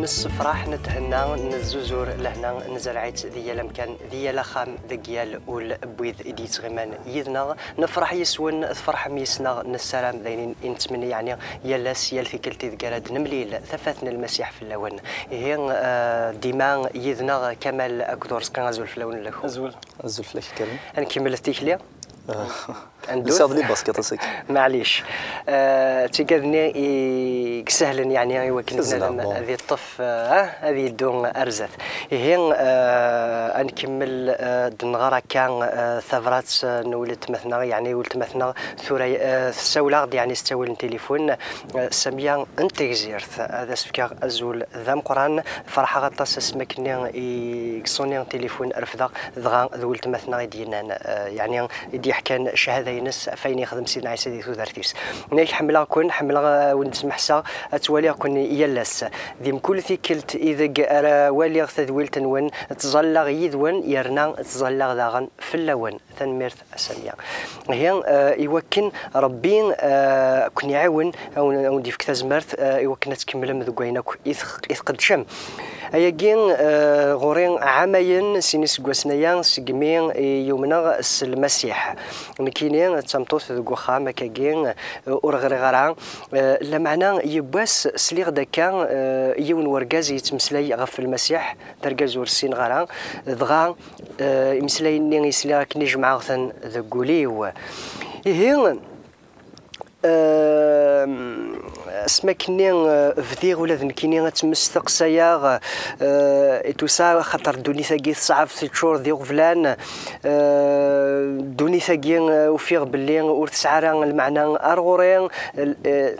نصفراح نتهنى نزوزور لهنا نزرعت ديال مكان ديال خام ديال والبويض إديت غمان يدنا نفرح يسون فرح ميسنا نسلام داينين نتمنى يعني يلاس يال في كلتي ذكراد نمليل ثفاثنا المسيح في اللون هي ديما يدنا كمال أكدور سكان أزول في اللون لكم أزول في الكريم نكمل التيكلية نساعد لي باسكت اسك معليش تيكادني سهلا يعني وكنا هذه الطف هذه الدون ارزث هي نكمل دنغرا كان ثغرات نولت مثلا يعني ولت مثلا ثوري سولاغ يعني استوى التليفون سميا انتيزيرث هذا سفكا ازول ذم قران فرحه غطاس اسمكني يكسوني تليفون ارفدا ذغا ذولت مثلا ديالنا يعني يدي حكان شهاده ينس فين يخدم سيدنا عيسى دي ثوثرتيس نيك حملا كون حملا ونسمح سا اتوالي كون يلس ذيم كل ثيكلت اذا والي ثذويل تنون تزلغ يدون يرنا تزلغ داغن في اللون تنميرت اسميا هي يوكن ربي كن يعاون او ندير كتازمرت يوكن تكمل مذكوينك اذ قد شم اياكين غورين عامين سينيس كواسنيا سقمين يومنا المسيح مكينين تمطوث ذو خام كاكين ورغرغرا لمعنى يباس سليغ دكا يون ورقاز يتمسلي غف المسيح درقاز ورسين غرا ضغا يمسلي ني يسليغ كني جمع غثن ذقوليو هي اسمكني فديغ ولا ذنكيني تمستقسيا توسا خاطر دوني ثاقي صعب 6 شهور ديال فلان دوني ثاقي وفيغ باللي ورتسعرا المعنى ارغورين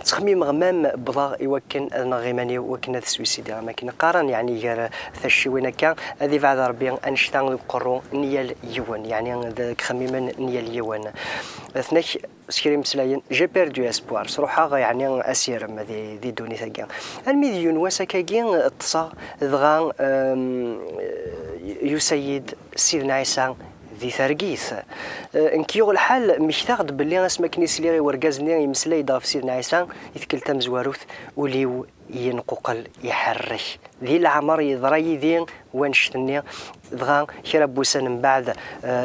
تخميم غمام بضا يوكن نغيماني وكنا السويسيدي ما كنا قارن يعني غير ثشي وين كان هذه بعد ربي انشتان قرو نيال يوان يعني ذاك خميما نيال يوان اثنك سكريم سلاين جي بيردو اسبوار صروحا يعني اسير ما دي دوني ثاقي المليون وسكاكين اتصا ضغا يسيد سيدنا عيسى ذي ثرقيث انكيو الحال مشتاقد باللي اسمك نيسلي ورقازني يمسلي ضاف سيدنا عيسى يتكل تمزواروث وليو ينققل يحرك ذي العمر يضري ذين وانشتني ضغا شربوسا من بعد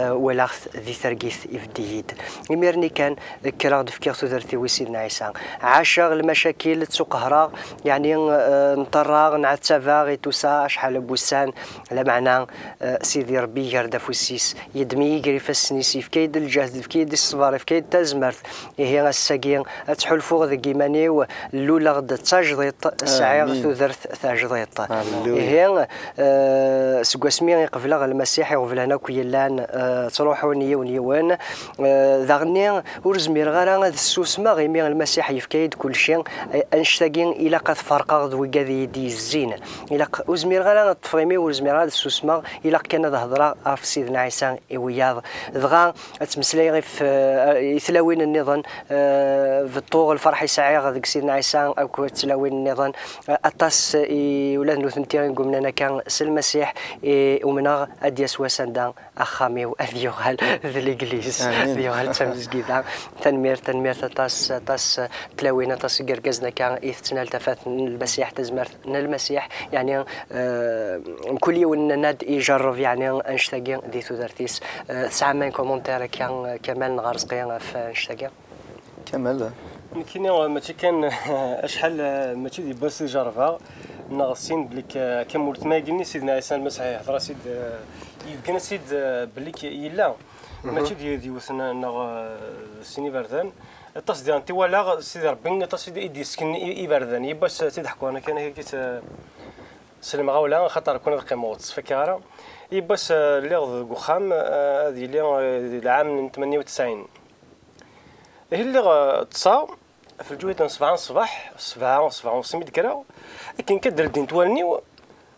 ولاخ ذي ثرقيث يفديد يميرني كان كراغ فكير ثوثرتي وسيدنا عيسى عاشر المشاكل تسقهرا يعني نطراغ نعتفاغ توسا شحال بوسان لا معنى سيدي ربي يرد فوسيس يدمي يجري فالسنيسي في كيد الجهد في كيد الصفار في كيد تزمرت هي الساقين تحل فوق ذا كيماني لولا غدا تاجضيط سعير ثوثرت ثاجضيط هي سكواسمي قبل المسيح يغفل هنا كيلان تروحوا نيوان ذغني ورزمير غير هذا السوسمه غيمير المسيح يفكيد كل شيء انشتاقين الى قد فرقا ذو كذي دي الزين الى وزمير غير التفريمي ورزمير هذا السوسمه الى كان هضره في سيدنا عيسى وياض ذغا تمسلي غير في يتلاوين النظام في الطوغ الفرح يسعي غاديك سيدنا عيسى او تلاوين النظام اطاس ولاد نوثنتيرين قمنا كان المسيح ومن اديس وسندا اخامي اديوغال ذي الانجليز ديوغال تمزكيدا تنمير تاس تلاوينا تاس قرقزنا كان يثنى التفات المسيح تزمرت المسيح يعني كل يوم ناد يجرب يعني انشتاقين دي ثوثرتيس ساعه من كومونتير كان كمال نغارسقيا في انشتاقين كمال كاين ماشي كان اشحال ماشي دي باس جرفا ناقصين بليك كمولت ما قلني سيدنا عيسى المسيح يحضر سيد يمكن سيد بليك يلا ماشي دي وثنا نغ سيني بردان تصدي انت ولا سيدي ربي تصدي يدي سكن يبردان يباس تضحكوا انا كان هيك سلم غاولا خاطر كنا القيموت فكاره يباس اللي غد قخام هذه اللي العام 98 هي اللي تصا في الجوية 7 الصباح 7 ونص كرا لكن كدر الدين توالني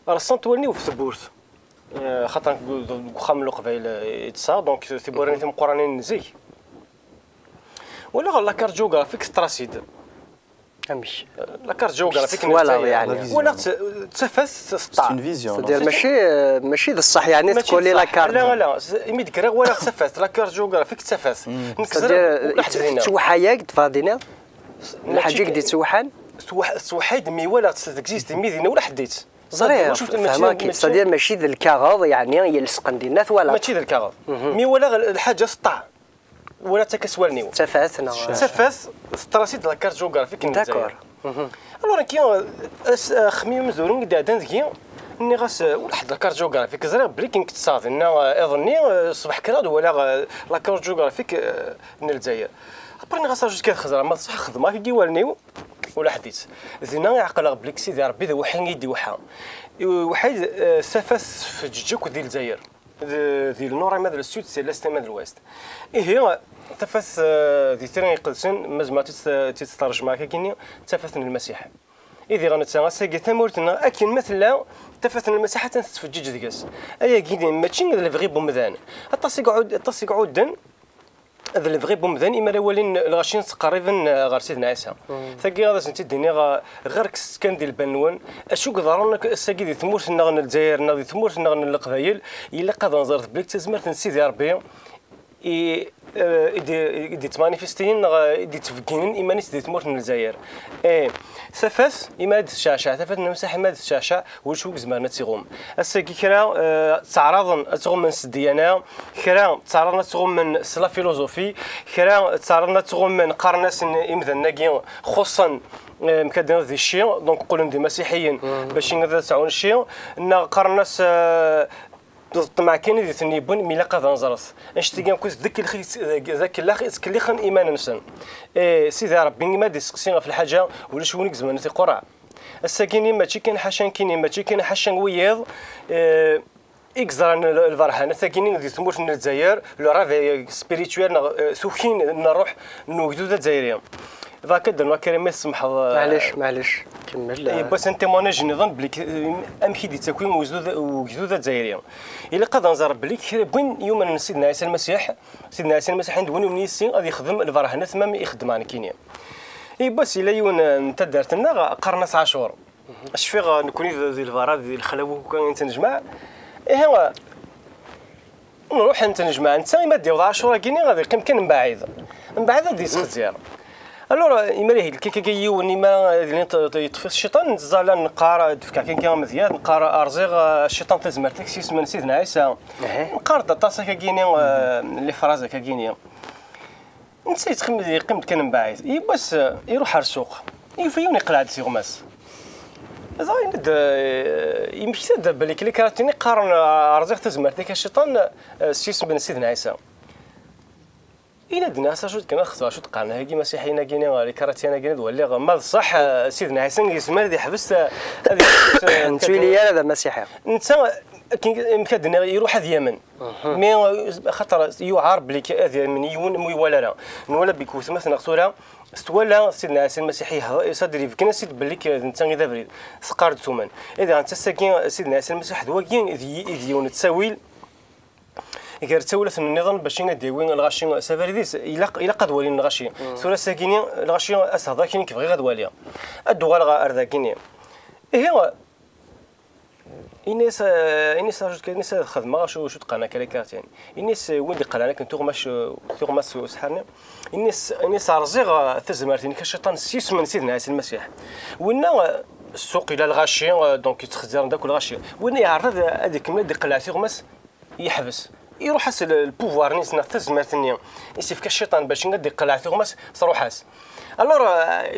رسان توالني في ثبورث خاطر خام لو قبيل يتصا دونك ثبورني ثم قرانين نزي ولا لا كارت جيوغرافيك تراسيد امش لا كارت جيوغرافيك ولا يعني ولا تسفس سي اون فيزيون دير ماشي الصح يعني تقول لي لا كارت لا يمد كرا ولا تسفس لا كارت جيوغرافيك تسفس نكسر توحاياك تفادينا الحاجه دي توحان سوحيد مي ولا تكزيست ميدينا ولا حديت صريح فهمك صدير ماشي ذا الكاغاض يعني يلصقن دي الناس ولا ماشي ذا الكاغاض مي ولا الحاجه سطع ولا تكسوالنيو تفاث تراسيد لا كارت جوغرافيك داكور الوغ كي خميم مزورون قاعدين ذكي اني غاس واحد لا كارت جوغرافيك زرا بلي كنت تصاد ان اظني صباح كراد ولا لا كارت جوغرافيك من الجزائر برني غاس جوج كتخزر ما صح خدمه كي والنيو ولا حديث زينا يعقل بليك سيدي ربي ذا وحين يدي وحا وحيد سافس في جوجوك ديال الجزائر ديال النور مدر السود سي لاست مدر الويست هي تفاس دي تيرين قدسن مزما تسترجم معك كيني تفاثن المسيح إذا غنتسا ساقي ثمورتنا أكين مثلا تفاثن المسيح تنتفجج ديكاس أيا كيني ماشي ذا الفغي بومدان التصيق عودن هذا اللي بغي بومدان إما الأولين الغاشين تقريبا غير سيدنا عيسى ثقي هذا سنتي الدنيا غير كان ديال البنوان اشوك ضرنا ساقي دي ثمورتنا غن الجزائر دي ثمورتنا غن القبايل إلا قاد نزرت بليك تزمرت نسيدي ربي دي تمانيفستين دي تفكين إيمانيس دي تموت من الجزائر سفاس إما الشاشة سفاس نمسح ما الشاشة وشوك زمان تيغوم الساقي كرا تعرضن تغوم من الديانة كرا تعرضنا تغوم من سلا فيلوزوفي كرا تعرضنا تغوم من قرناس إمذن ناقيون خصوصا مكادنا ذي الشيء دونك قولن دي مسيحيين باش نقدر تعاون الشيء ان قرناس مع كاين اللي تنيبون ميلا قاد نزرس نشتي كوز ذاك الاخ كلي خن ايمان نسن سيدي ربي ما ديسكسين في الحاجه ولا شونيك زمان في قرع الساكيني ماشي كاين حاشان كاين ماشي كاين حاشان وياض اكزران الفرحانه ساكينين دي تموت من الجزائر لو راف سبيريتوال سوخين نروح نوجدو الجزائريين ذاك درنا كريم يسمح معليش كمل بس انت موناج نظن بليك امشي دي تكوين وجدود الجزائريين الا قد نزار بليك بين يوم سيدنا عيسى المسيح ندوني من يسين غادي يخدم الفرحانه تمام يخدم عن كينيا بس الا يون انت درت لنا قرناس عاشور اش في نكوني ذي الفرا ذي الخلوه كان انت نجمع هو نروح انت نجمع انت ما دير عاشور كيني غادي يقيم كان من بعيد غادي يسخزير الوغ إما ليه كي يوني ما يطفي الشيطان زالا نقار دفكا كي مزيان نقار أرزيغ الشيطان تزمر تكسيس من سيدنا عيسى نقار طاسا كاكيني لي فرازا كاكيني نسيت قيمت كان من بعيد بس يروح على السوق يفيون يقلع سي غماس هذا يمشي بالي كلي كراتيني قارن أرزيغ تزمر تك الشيطان سيس من سيدنا عيسى إلا دنا ساشوت كنا خصها شو تقارن هاكي مسيحيين كاينين غير كراتينا كاينين ولا ما صح سيدنا حسن يسمى هذه حبس هذه نتويلي هذا مسيحي انت كدنا يروح هذا اليمن مي خاطر يعار بليك هذا من يون ولا ولا بيكوس مثلا صوره استولى سيدنا حسن المسيحي صدري كنا سيد بليك انت اذا بريد سقارد ثمن اذا انت ساكن سيدنا حسن المسيح دواكين يديون تساويل غير تولت النظام باش نديوين الغاشي سفارديس الا قد ولي الغاشي سورا ساكيني الغاشي اسهضا كاين كيف غير غد واليا الدوال اردا كاين هي إنيس راجل كنيس خدمة شو تقنا كليكات يعني إنيس وين دي قلنا كنتو غماش سحرنا إنيس رزيغ تزمرتني كشيطان سيس من سيدنا عيسى المسيح وإنه السوق إلى الغاشي دونك يتخزر داك الغاشي وإنه يعرض هذيك من دي قلعتي غماس يحبس يروح حس البوفوار نيس تزمرتني يسيف كشيطان باش ندي قلعتي غماس صروح حاس الور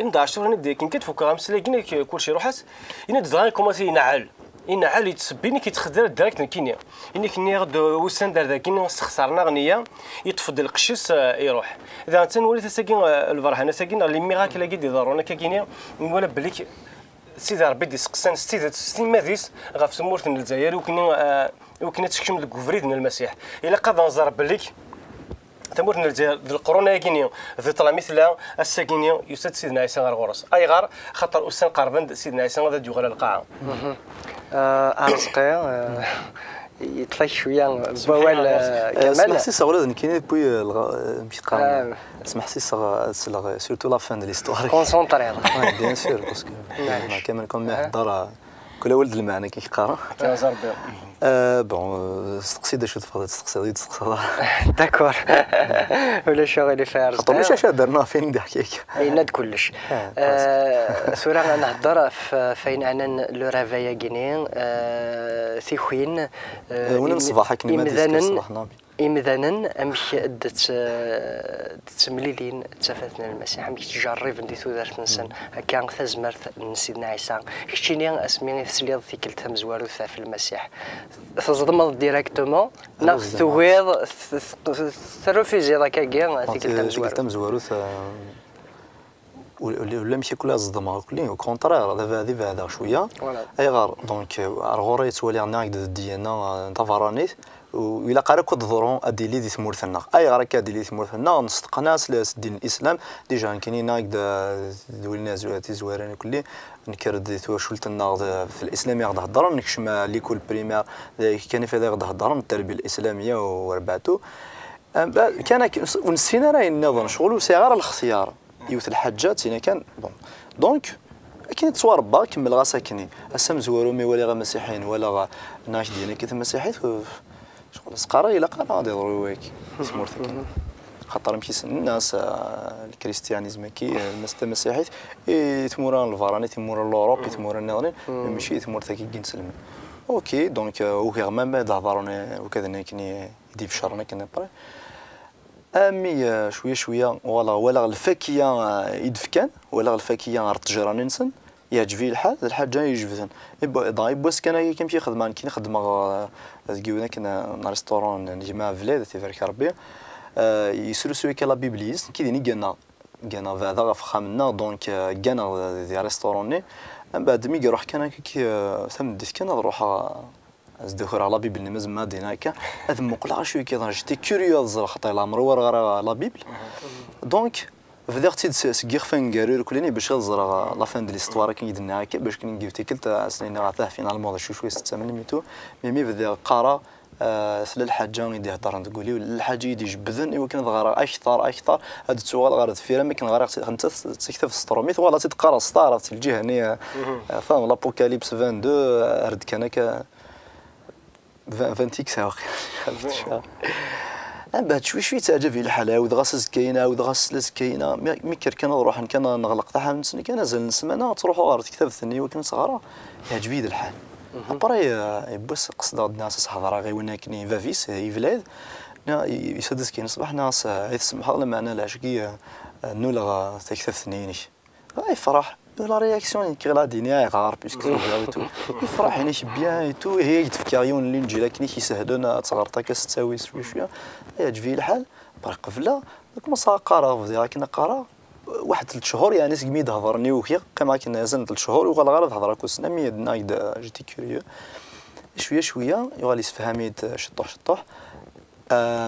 إن داشور ندي كين كتفوك غمس لكن كل شيء روحاس إن دغان كوماسي ينعل إن عالي تسبيني كيتخدر دايركت كينيا إنك نيغد وسان دار ذاك استخسرنا غنية يتفضل القشيس يروح إذا أنت نولي تساكين الفرحانة ساكين اللي ميراكل كي يضرونا كينيا ولا بليك سيدي ربي دي سقسان ستين ماديس غاف سمورت الجزائر وكنا تشكم الكوفريد من المسيح إلا قاد نزار بليك تموت الجزائر القرون كينيا ذي طلع مثل الساكينيا يسد سيدنا عيسى غير غرس أي غار خاطر أسان قربان سيدنا عيسى غادا يغلى القاعة أرزقي يطفي شويه بوال كمال اسمح سي صغير كاين بوي مشي تقارن اسمح سي سورتو لا فان دو ليستوار كونسونطري بيان سور باسكو كامل كون نحضر كل ولد المعنى كي يقرا كان زربي بون استقصي شو تفضل تستقصي داكور ولا شغل فارس خاطر ماشي اش درنا فين ضحكيك ناد كلش سورة نهضر فين انا لو رافايا غينين ثيخوين وين صباحك كلمات صباحنا إمذانا أمش تمليلين تفاتنا المسيح أمش تجرب ندي ثودار فنسن كان ثزمر سيدنا عيسى كشتيني أسميني تسليض في كل تمزوارو في المسيح تزضمض ديريكتومون ناخذ ثويض ثروفيزي ذاك كاع في كل تمزوارو ولا ماشي كلها صدمه كلين كونترير دابا هذا شويه اي غار دونك غوري تولي عندنا ديالنا تفرانيت وإلا قرا كود ضرون أديلي دي ثمورثنا أي غرك أديلي ثمورثنا نستقنا سلاس دين الإسلام ديجا كاينين هكذا دولنا زواتي زوارين كلي نكر دي توشلتنا في الإسلام يغدا هضر نكشم ليكول بريمير كان في هذا يغدا هضر التربية الإسلامية وربعتو كان ونسينا راهي نظن شغل صغار الاختيار يوث الحاجات هنا كان بون دونك كاين تصوير با كمل غا ساكنين اسا مزوارو مي ولا غا مسيحيين ولا غا ناش ديالنا كيف مسيحيين شغل سقارا الا قرا غادي يضروا وياك سمورتك خاطر مشي الناس الكريستيانيزم كي الناس المسيحيين يتموران الفراني يتموران الاوروب يتموران النظرين ماشي يتمورتك كي نسلم اوكي دونك وكي ما بعد هضرونا وكذا كني يدي في شرنا كنا بري امي شويه ولا الفاكيه يدفكان ولا الفاكيه ارتجران نسن يعجبني الحال جاي يجبدن ضايب بس كان كيمشي خدمان كي نخدم كيونا كنا ريستورون جماعه فلاد تيفرك ربي يسرو سوي كلا بيبليز كي ديني كنا هذا فخامنا دونك كنا دي ريستوروني من بعد مي يروح كان كي ثم ديت كان نروح ازدخر على بيبل نمز ما ديناك هذا مقلع شويه كي جيتي كوريوز خاطر الامر ورا لا بيبل دونك فدرتي سكير فان كارير كلني باش نزرع لا فان ديال ليستوار كي يدنا هكا باش كي نجيب تيكلت سنين غاثاه فينالمون شويه 6 ملم ميمي بدا قرا سل الحاجه يدي يهضر تقولي الحاجه يدي جبدن ايوا كان غير اكثر هاد السؤال غير فيرا ما كان غير انت تكتب في الستروميت ولا تقرا ستار في الجهه هنا فاهم لابوكاليبس 22 رد كان هكا 20 ساعه بعد شوي تعجبني الحاله وغاس كاينه وغاس كاينه مي كان نروح كان نغلق تاعها من سنه كان نزل نسمعنا تروحوا غير تكتب ثاني وكان صغيره يعجبني الحال ابري بس قصد الناس صحاب غير وين كاين فافيس يفلاد يسدس كاين صباح ناس يسمح الله معنا العشقيه نولا تكتب ثاني يفرح لا رياكسيون كي لا دينيا غار بيسكو يفرح يعني بيان تو هي يتفكريون اللي نجي لكن يسهلون تصغرتا كستاوي شويه يعجبني الحال برك قبله داك ما قرا لكن قرا واحد 3 شهور يعني سميد هضرني وكي كما كنا نازل 3 شهور وقال غير هضر كوسنا مي نايد جيتي كوريو شويه يغالي سفهميت شطوح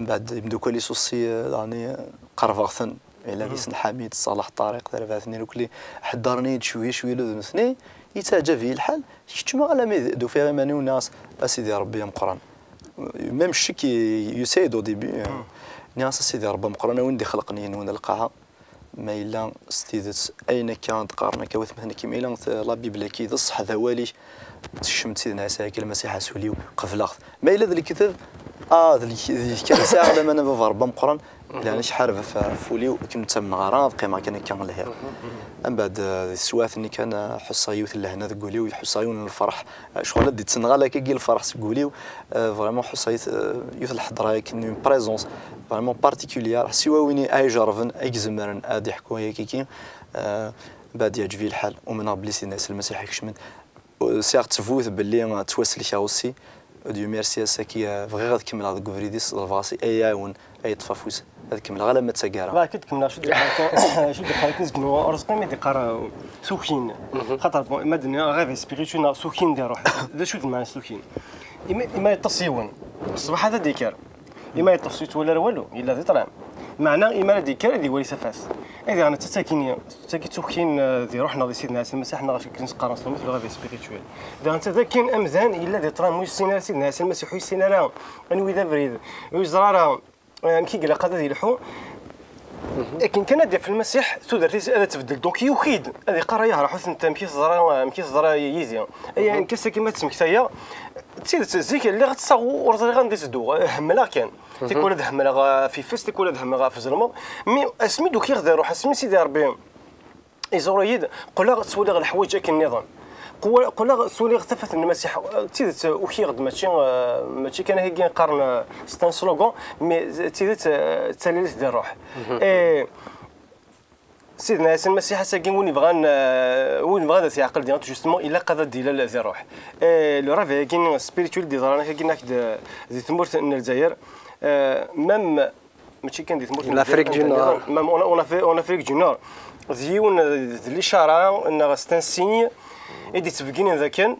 بعد يبدو كلي سوسي يعني قرفغثن إلا كيسن حميد صالح طارق ثلاثة اثنين وكلي حضرني شويه لو اثنين يتعجب فيه الحال شفت ما على دو فيغي ماني وناس اسيدي ربي مقران ميم الشك يسايدو ديبي ناس اسيدي ربي مقران وين دي خلقني وين القاعه ما الا استيدت اين كانت قارنا كوث مثلا كيما الا لا بيبل كي الصح ذوالي تشمت سيدنا عيسى المسيح سوليو قفل ما الا ذلك كتاب ذلك كان ساعه لما انا ربي مقران لأن شحال فوليو كنت من غرام قيمة كان لها من بعد السوات اللي كان حصايوت لهنا تقوليو يحصايون الفرح شغل دي تنغالا كي الفرح تقوليو فريمون حصايت يوث الحضره كاين بريزونس فريمون بارتيكولير سوا ويني اي جرفن اي زمرن ادي حكوا هي كي بعد يعجبني الحال ومن بلي سيدنا عيسى المسيح يكشمن سيغ تفوت باللي تواسل شاوسي ديو ميرسي ساكي بغي غتكمل هذا كوفريديس الفاسي اي اون اي طفافوس هذيك من الغلا ما تسكر لا كنت كملنا شو دخلت نزكنوا رزقي ما ديقرا سوخين خاطر ما دنيا غير سبيريتوال سوخين ديال روح ذا شو المعنى سوخين اما يتصيون الصباح هذا ديكار اما يتصيت ولا والو الا ذي طلع معنى اما ديكار دي ولي سفاس اذا انا تساكين سوخين ذي روحنا ذي سيدنا عيسى المسيح حنا غاشي كنسقرا مثل غير سبيريتوال اذا انت ذا كاين امزان الا ذي طرا موش سيدنا عيسى المسيح يسينا لا انوي ذا بريد ويزرارا كي قال قاد يلحو لكن كان دير في المسيح تودرتي هذا تبدل دونك يوخيد هذه قرايه راه حسن انت مكي صدر يزي اي كاس كيما تسمكتايا تسيد زيك اللي غتصاغ غندي تدو هملا كان تيكون هذا هملا في فاس تيكون هذا هملا في الظلمه مي اسمي دوك يغدر روح اسمي سيدي ربي إزوريد قل تسولي غير الحوايج كاين النظام قل تسولي اختفت المسيح تيدت وكيغد ماشي كان هي قارن ستان سلوغون مي تيدت تساليت ديال الروح سيدنا ياسين المسيح ساكن وين بغى يعقل ديال جوستمون الا قضى ديال الروح لو راه كاين سبيريتوال دي زرانا كاين دي تمورت الجزائر ميم ماشي كان دي تمورت لافريك دو نور ميم اون افريك دو نور ديون الاشاره ان ستان سيني ايدي تفكين اذا كان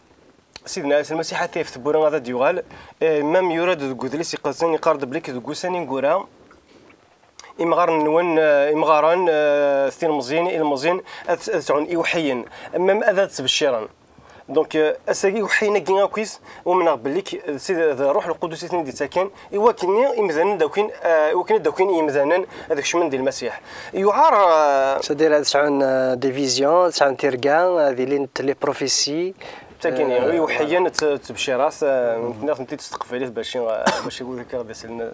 سيدنا ياسين المسيح حتى في بوران هذا ديوغال ميم يورد كودليس يقصن يقارد بليك دوكوساني نقورا إمغارن نون إمغارن ثين مزين المزين تعون يوحين أمام أذا تبشيرا دونك أساقي وحينا كينا كويس ومن قبلك سيد روح القدس دي تاكن يوكلني إمزانا داوكين وكان داوكين إمزانا هذاك شمن ديال المسيح يعار سدير هذا تعون ديفيزيون تعون تيركان هذه لي بروفيسي تاكين يوحيا تبشيرات الناس نتي تستقبليه باش يقول لك غادي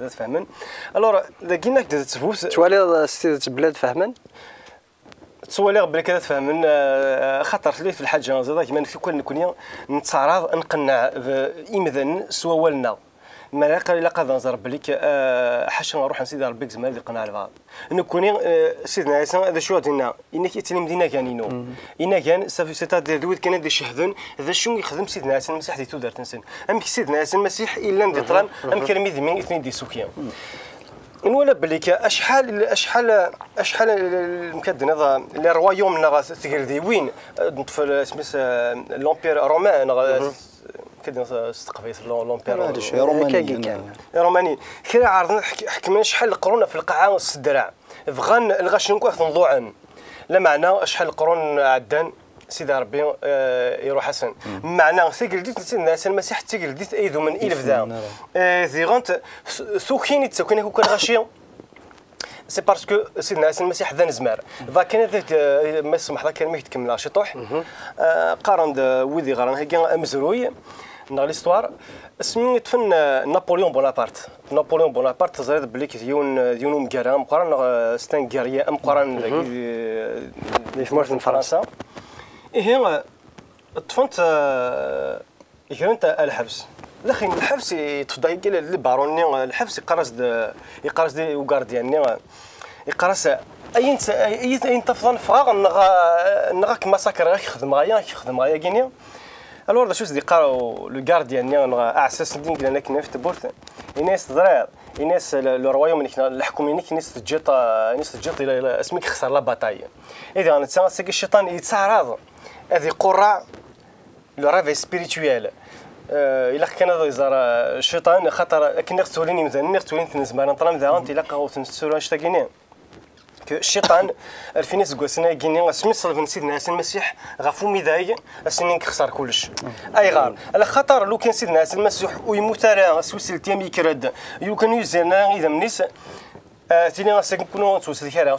تفهمن الوغ كاينك تفوت توالي ستيت بلاد فهمن تسوالي قبل كذا تفهمن خطرت لي في الحاجه زاد كيما نكون نتعرض نقنع إمذن سوا والنا ما لا قاد نزر بليك حاشا نروح نسيد ربي زعما اللي قنع البعض نكوني سيدنا عيسى هذا شو دينا انك يتلم دينا كانينو انا كان صافي سيتا دير دويت كان دي شهدن هذا شنو يخدم سيدنا عيسى المسيح دي تودر تنسن ام سيدنا عيسى المسيح الا ندي طرام ام كرمي ذمين اثنين دي سوكيا نولا بليك اشحال المكدن هذا لي روايوم نغا تقردي وين نطفل سميس لومبير رومان كده استقبيت لومبير روماني كي عارضين حكمنا شحال القرون في القاعه السدرع بغان الغاش نكون نضوعا لا معنى شحال القرون عدان سيدي ربي يروح حسن معنى ثقلديت سيدنا المسيح ثقلديت ايدو من الف ذا ذي غانت سوكيني تسوكيني كون غاشيو سي باسكو سيدنا المسيح ذا نزمار فكان ذاك ما يسمح لك كان يتكمل شطوح قارن ويدي غران هكا مزروي dans l'histoire اسمي تفن نابليون بونابرت زاد بلي ديون مقرا مقارن ستان غاريا مقارن اللي في مارس فرنسا هي تفنت يكرنت الحبس الاخي الحبس تفضل قال لي باروني الحبس يقرص دي وغارديان يقرص اي تفضل فراغ نغا كما ساكر يخدم غايا كينيا الوغ دا شوز دي قراو لو غارديان نغا اعساس دين كنا كنفت بورت الناس ضرير الناس لو رويوم الحكومه الناس تجيط الى اسمك خسر لا باتاي اذا نتا ساكي الشيطان يتعرض هذه قرع لو رافي سبيريتويال الا كان هذا يزار الشيطان خاطر كنا توليني مثلا تولين تنزمان نطلع مثلا انت الا قاو تنسولوا شتاكينين الشيطان الفينيس كوسنا كيني سميت صلف سيدنا المسيح غفو ميداي اسنين كخسر كلش اي غار على خاطر لو كان سيدنا المسيح ويموت راه سوسل تيام يكرد يو كانوا يزرنا اذا منيس تيني غاسك نكونوا نتوسل كرا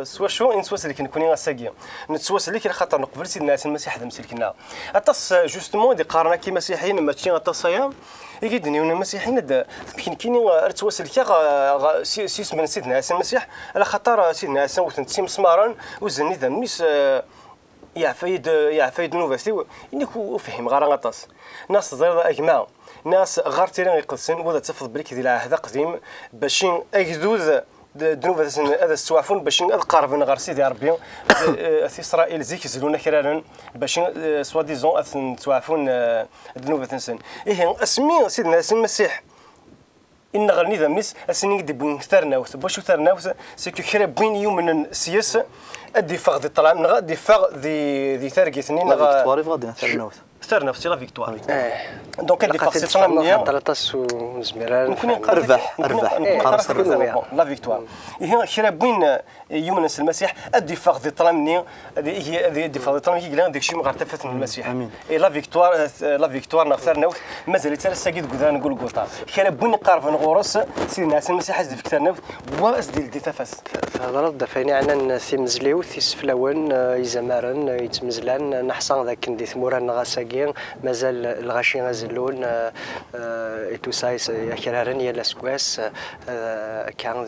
سوا شو نتوسل اللي كنكوني غاساكي نتوسل اللي خاطر نقبل سيدنا المسيح هذا مسلكنا اتص جوستمون دي قارنا كي مسيحيين ماشي اتصايا يقدني ونا مسيحيين كاين رتوسل كا سيس من سيدنا المسيح على خاطر سيدنا وثنتي مسمارا وزني ذا ميس يا فايد نوفاسي انك فهم غير غطاس ناس زير اجماع ناس غير تيرين يقدسن وذا تفض بليك ديال العهد قديم باش اجدوز دنوب هذا السوافون باش قاربين غير سيدي ربي في اسرائيل زيك يزلونا كرارا باش سوا ديزون اثن توافون دنوب تنسن ايه اسمي سيدنا المسيح ان غني ذا ميس اسني دي بون ثرناوث باش ثرناوث سكو كرا بين يوم من السياسه الدفاع دي طلع من غادي دفاع دي ثرقيتني فيكتواري غادي ثرناوث ثرنا في لا فيكتوار دونك هذه فرصه منيا 13 ونزمير ممكن ربح لا فيكتوار هي شرا بوين يونس المسيح الدفاع ذي طرامني هذه الدفاع ذي طرامني كي داك الشيء مغرتفت من المسيح اي لا فيكتوار نختارنا مازال حتى ساكيد كذا نقول قطار شرا بوين قارف نغورس سيدنا حسن المسيح حز فكرنا واس ديال دي تفاس هضره دفاني عنا ثيمزليو ثيسفلاون يزمارن يتمزلان نحصان ذاك ندي ثموران غاساكين مازال الغاشي غازلون توسايس كرارن يا لاسكواس كان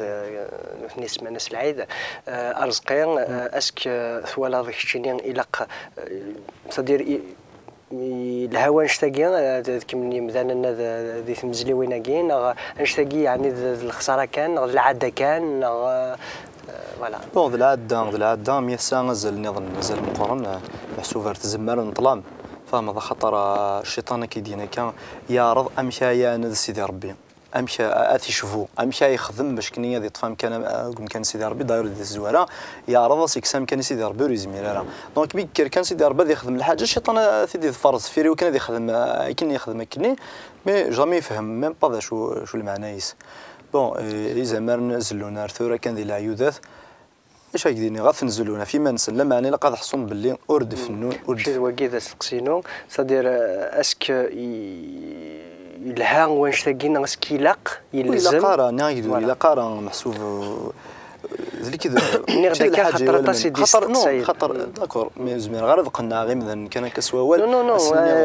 نسمع ناس العيد ارزقين اسك ثوالا ذاك الشيء يلق صدير الهوا نشتاقي كمني مثلا ذي ثمزلي وين كاين نشتاقي يعني الخساره كان العاده كان فوالا بون العاده ميسا غزل نظن مازال مقارن محسوب تزمر نطلام فاهم هذا خطر الشيطان كيدينا كان يعرض امشايا انا سيدي ربي امشى اتي شوفو امشى يخدم باش كنيه ذي طفام كان سيدي ربي داير ذي الزواره يعرض سيكسام كان سيدي ربي ويزمير دونك بيك كان سيدي ربي يخدم الحاجه الشيطان سيدي فرص فيري وكان يخدم كني يخدم كني مي جامي يفهم ميم با شو المعنى يس بون لي زمر نزلونا ثوره كان ذي العيودات اش هكذا غاف نزلونا في منسن لما اني لقى حصون باللي اورد فنون شي وكيدا سقسينو صدير اسك الها وانشتاقين اسكي لاق يلزم الا قارا نايدو الا قارا محسوب زي كذا نغدا خاطر طاسي دي خطر داكور مي زمير غير ذقنا غير مثلا كان كسواول نو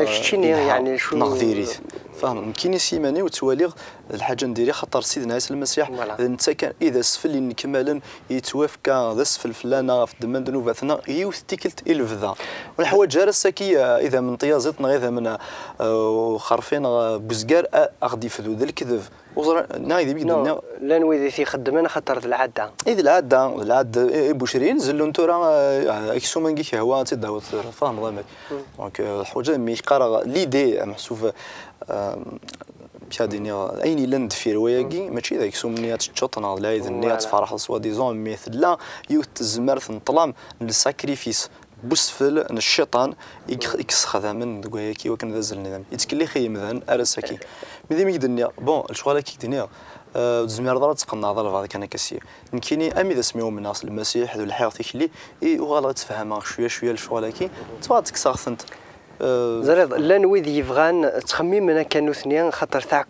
شتيني يعني شو نغذيريت فاهم كاين سيماني وتواليغ الحاجه نديري خاطر سيدنا عيسى المسيح انت كان اذا سفل كمالا يتوافق ذا السفل فلانه في الدمان ذنوباتنا يوث تيكلت الفذا والحوايج الساكيه اذا من طيازتنا اذا من خرفين بزقار غادي فذو ذا الكذب نايدي بيدنا لا نويدي تيخدم انا خاطر العاده اذا العاده بوشرين زلون تورا اكسو مانكي هو تداوت فاهم ضمك دونك الحوايج مي قرا ليدي محسوب بشاديني ايني لند في روايقي ماشي ذاك سمنيات تشطنا لا يذنيات فرح سوا ديزون مثل لا يوت زمرث نطلام للساكريفيس بوسفل الشيطان يكسخذ من دقايكي وكان ذا النظام يتكلي خي مثلا ارسكي ملي ميدنيا بون الشغله كي دنيا زمير ضرب تقنا ضرب هذا كان كاسي يمكنني امي ذا سميهم الناس المسيح ذو الحياه تيكلي اي وغلط تفهمها شويه الشغله كي تبغى تكسخنت زريض لا نويد يبغان تخمم انا كانوا اثنين خاطر تاع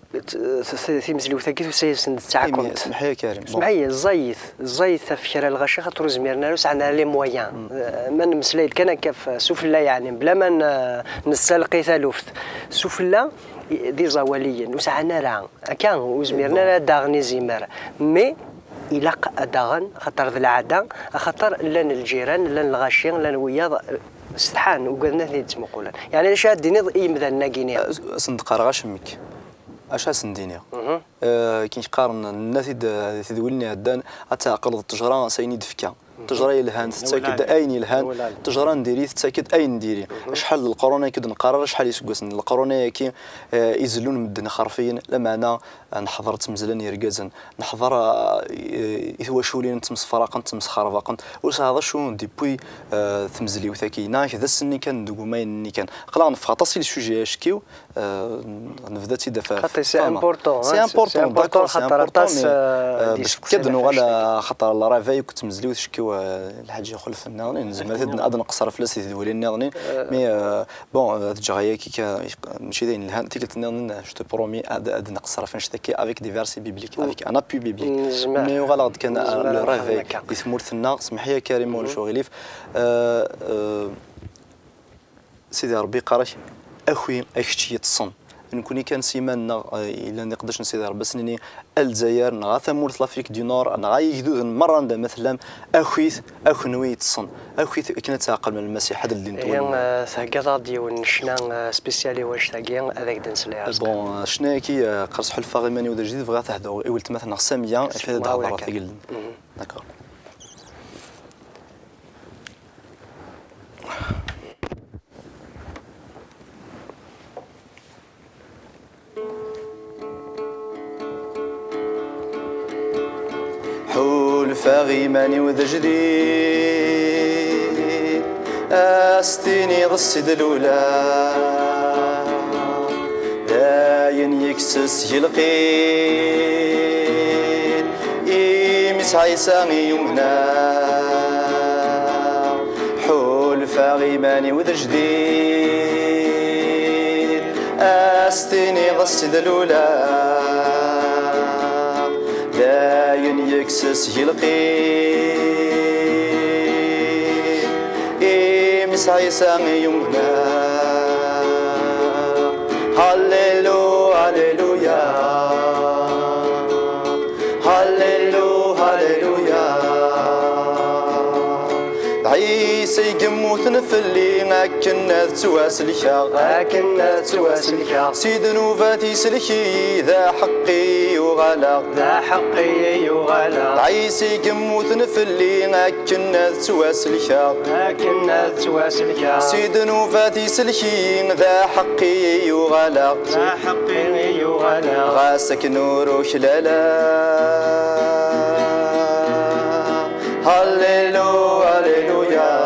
ثيمزلي وثاكيت وسيسند تاعكم سمحي كريم سمحي الزيت في شارع الغاشي خاطر زميرنا وسعنا لي مويان من مسليل كان كف سفلا يعني بلا ما نسالقي ثالوفت سفلا دي زواليا وسعنا لها كان وزميرنا لا داغني زمار مي إلا داغن خاطر ذا العاده خاطر لان الجيران لان الغاشيين لان ويا استحان وقلنا ثني تسمقولا يعني اش هاديني اي مثلا كينيا صندق رغاشمك اش سندينيا كي نقارن الناس تدولني هدان اتعقل التجاره سيني دفكا التجاره الهان تتاكد اين الهان التجاره نديري تتاكد اين نديري شحال القرونه كي نقرر شحال يسقس القرونه كي يزلون مدن خرفيا لما انا نحضر تمزلن يرقازن نحضر يتواشولين تمس فراقن تمس خرفاقن واش هذا شو ديبوي تمزلي وثاكي ناك ذا السني كان دوكو ماين كان قلا نفخ تصيل السوجي اشكيو نبدا تيدافع خاطر سي امبورطون داكور خاطر طاس باش كدنو على خاطر الرافاي كنت مزلي وتشكيو الحاج يخلف الناظرين زعما ادنا قصر فلاس يدولي الناظرين مي بون تجايا كي ماشي داين الهان تيكلت الناظرين جو تو برومي ادنا قصر فاش avec des versets bibliques, avec un appui biblique. Mais voilà, كان le réveil يثمرثنا سمح لي كريم ولا شو غليف سيدي ربي قراش اخوي اختي تصن نكوني كان سيماننا الا نقدرش نسيدي ربي سنيني الجزائر نغا ثمورث لافريك دو نور نغا يجدود مره مثلا اخويت اخنوي تصن اخويت كنا تعقل من المسيح هذا اللي نتوما ثاكا راديو نشنا سبيسيالي واش ثاكي هذاك دنسلي بون شنا كي قرص حلفه غيماني ودا جديد بغا تهدو ولت مثلا ساميه في هذا الهضره ثقيل داكور حول فغيماني وذا جديد أستيني ضسد الأولى داين يكسس يلقين إيمس عيساني يمنا حول فاغيماني وذ جديد أستيني ضسد الأولى داين يكسس يلقين عيسى يمنا هللو هللويا هللو هللويا عيسى يقموت نفلي أكنا تواسلكا سيد نوفاتي سلكي ذا حقي يغلى عيسى يقموت نفلي أكنا تواسلكا سيد نوفاتي سلكي ذا حقي يغلى غاسك نور خلالا هللو هللويا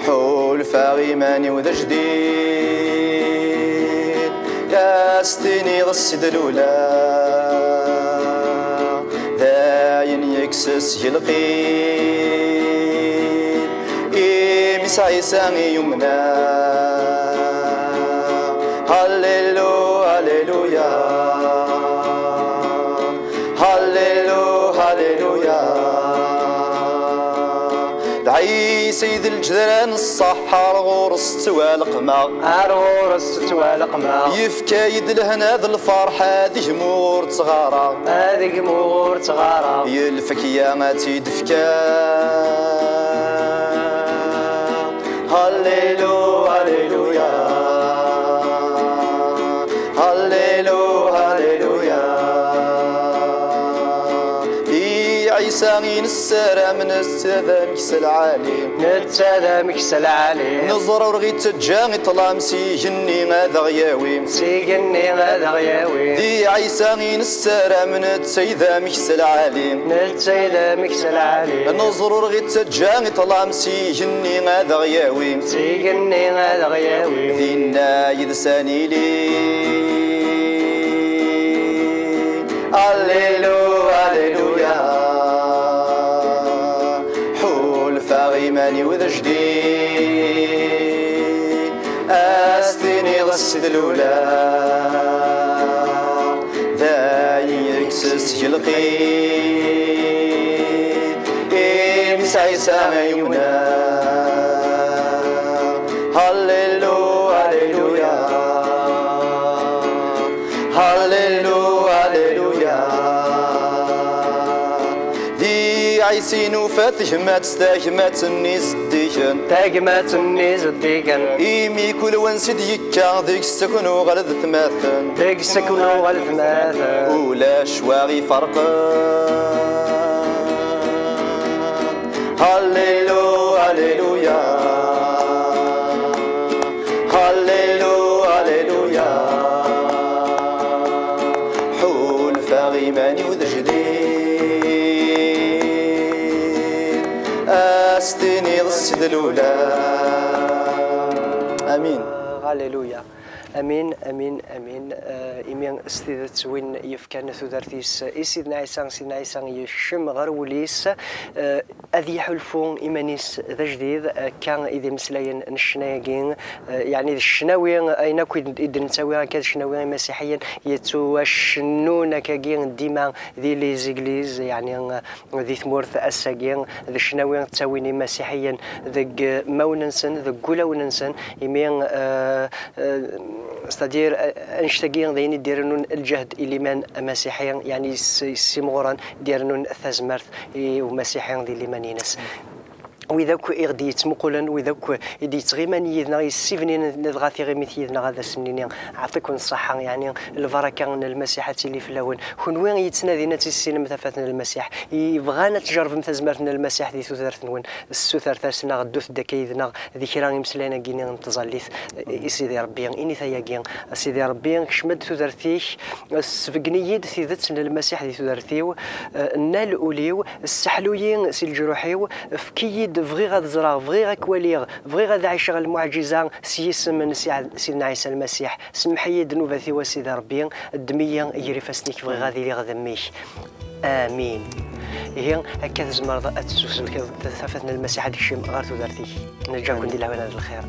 حول فاغيماني وذا جديد ياستيني غسد الأولى داين يكسس يلقين إيمس عيساني يمنا هللو هللويا هللو هللويا دعي سيد الجدران الصحار غورس توالقما يفكايد لهنا ذا الفرحة هذه مور تغارة يلفك يا ما تيدفكا هللو هللويا هللو هللويا عيسى نسارة من نتسادمكس العالي نظر ورغيت تجاني طلامسي جني غادا غياوي دي عيسى نسارة من نتسيدمكس العالي نظر ورغيت تجاني طلامسي جني غادا غياوي دينا يدساني لي هللو هللويا فاغيماني وذا جديد أستيني غسد الأولى ذا يكسس يلقين إيمس عيسى يمنا هللو هللويا هللو هللويا عيسين وفاتح ما تستاهمات النيز الديكن إيمي كل وانسد يكا ذيك السكن وغلد ثماثن ولا شواغي فرقا هللو هللويا هللو هللويا حول فاغيماني وذا جديد أستيني ضسد الأولى آمين هللويا امين امين امين ايمين استيدت وين يفكان ثدرتيس سيدنا عيسى يشم غير وليس اذي حلفون ايمانيس ذا جديد كان اذا مسلاين نشنايين يعني الشناوي اين كنت اذا نساوي كذا شناوي مسيحيا يتوشنون كاين ديما ذي لي زيغليز يعني ذي ثمورث اساكين ذا الشناوي تساويني مسيحيا ذا موننسن ذا قولوننسن ايمين ستادير انشتاقين ذيني ديرنون الجهد إليمان مسيحيا يعني سيمغوران ديرنون ثازمرث ومسيحيا ذي ليمانينس وإذاك إغدي يتمقلن وإذاك إدي يتغيماني يذنا يسيفنين نذغاثي غيميث يذنا غادا سنين عطيكم الصحة يعني البركة المسيحة اللي في اللون وين يتنادينا تيسين مثافتنا المسيح يبغانا تجرب مثازمرتنا المسيح ذي ثوثرث نون السوثر ثاسنا غدوث دكايذنا ذكران يمسلينا كيني نتزاليث سيدي ربي إني ثياكين سيدي ربي كشمد ثوثرثيك السفقني يد ثيذت المسيح ذي ثوثرثيو النال أوليو السحلويين سي الجروحيو فكيد فغي غاد زرا فغي غاكواليغ فغي غاد عيش المعجزه سيسم من سيدنا عيسى المسيح سمحي ذنوباتي وسيدي ربي الدميه يري فاسنيك فغي غادي لي غذميك امين. هي هكا تزمر تسوسل ثفتنا المسيح هذاك الشيء غير تودرتي نرجع كون ندير لها الخير.